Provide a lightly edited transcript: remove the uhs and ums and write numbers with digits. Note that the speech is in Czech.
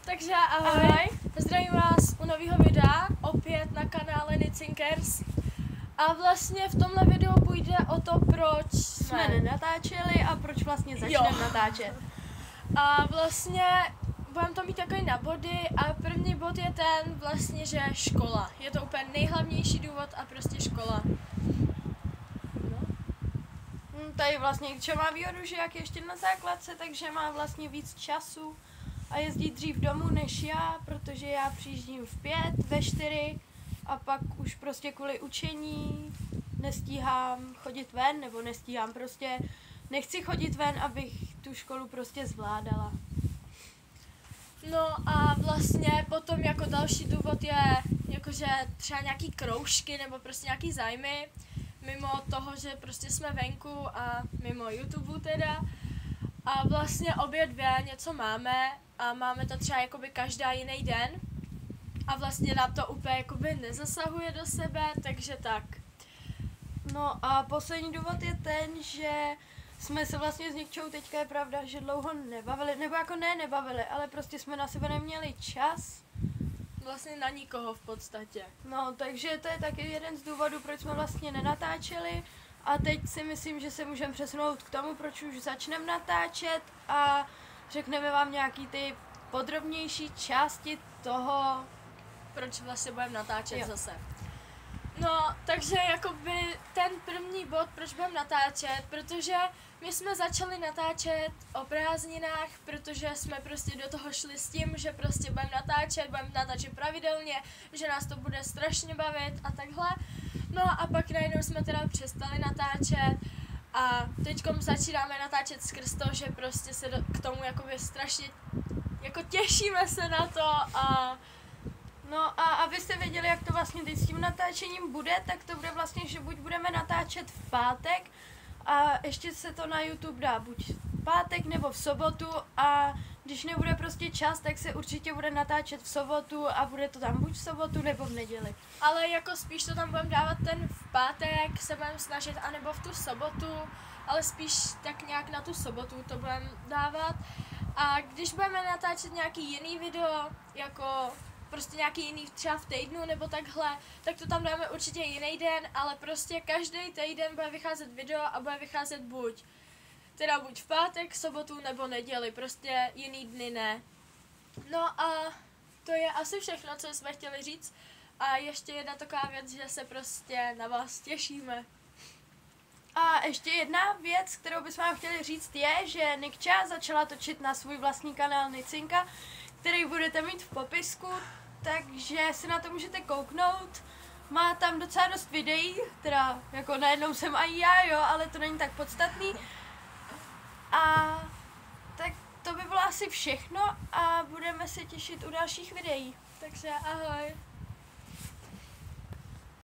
Takže ahoj. Zdravím vás u nového videa, opět na kanále Nicinkers. A vlastně v tomhle videu půjde o to, proč jsme nenatáčeli a proč vlastně začneme natáčet. A vlastně budeme to mít takový na body a první bod je ten vlastně, že škola. Je to úplně nejhlavnější důvod a prostě škola. Tady vlastně čo má výhodu, že jak ještě na základce, takže má vlastně víc času a jezdí dřív domů než já, protože já přijíždím v 5, ve 4 a pak už prostě kvůli učení nestíhám chodit ven, nebo nestíhám prostě, nechci chodit ven, abych tu školu prostě zvládala. No a vlastně potom jako další důvod je jakože třeba nějaký kroužky nebo prostě nějaký zájmy, mimo toho, že prostě jsme venku a mimo YouTube teda. A vlastně obě dvě něco máme a máme to třeba jakoby každá jiný den. A vlastně nám to úplně jakoby nezasahuje do sebe, takže tak. No a poslední důvod je ten, že jsme se vlastně s Nikčou, teďka je pravda, že dlouho nebavili, nebo jako nebavili, ale prostě jsme na sebe neměli čas. Vlastně na nikoho v podstatě. No, takže to je taky jeden z důvodů, proč jsme vlastně nenatáčeli. A teď si myslím, že se můžeme přesunout k tomu, proč už začneme natáčet a řekneme vám nějaký ty podrobnější části toho, proč vlastně budeme natáčet zase. No, takže jakoby ten první bod, proč budeme natáčet, protože my jsme začali natáčet o prázdninách, protože jsme prostě do toho šli s tím, že prostě budeme natáčet pravidelně, že nás to bude strašně bavit a takhle. No a pak najednou jsme teda přestali natáčet a teďkom začínáme natáčet skrz to, že prostě se k tomu jakoby strašně jako těšíme se na to a no a abyste věděli, jak to vlastně teď s tím natáčením bude, tak to bude vlastně, že buď budeme natáčet v pátek a ještě se to na YouTube dá buď v pátek nebo v sobotu a když nebude prostě čas, tak se určitě bude natáčet v sobotu a bude to tam buď v sobotu nebo v neděli. Ale jako spíš to tam budeme dávat ten v pátek, se budeme snažit, anebo v tu sobotu, ale spíš tak nějak na tu sobotu to budeme dávat. A když budeme natáčet nějaký jiný video, jako prostě nějaký jiný třeba v týdnu nebo takhle, tak to tam dáme určitě jiný den, ale prostě každý týden bude vycházet video a bude vycházet buď v pátek, sobotu nebo neděli, prostě jiný dny ne. No a to je asi všechno, co jsme chtěli říct. A ještě jedna taková věc, že se prostě na vás těšíme. A ještě jedna věc, kterou bychom vám chtěli říct, je, že Nikča začala točit na svůj vlastní kanál Nicinka, který budete mít v popisku, takže si na to můžete kouknout. Má tam docela dost videí, teda jako najednou jsem i já, jo, ale to není tak podstatný. A tak to by bylo asi všechno a budeme se těšit u dalších videí. Takže ahoj.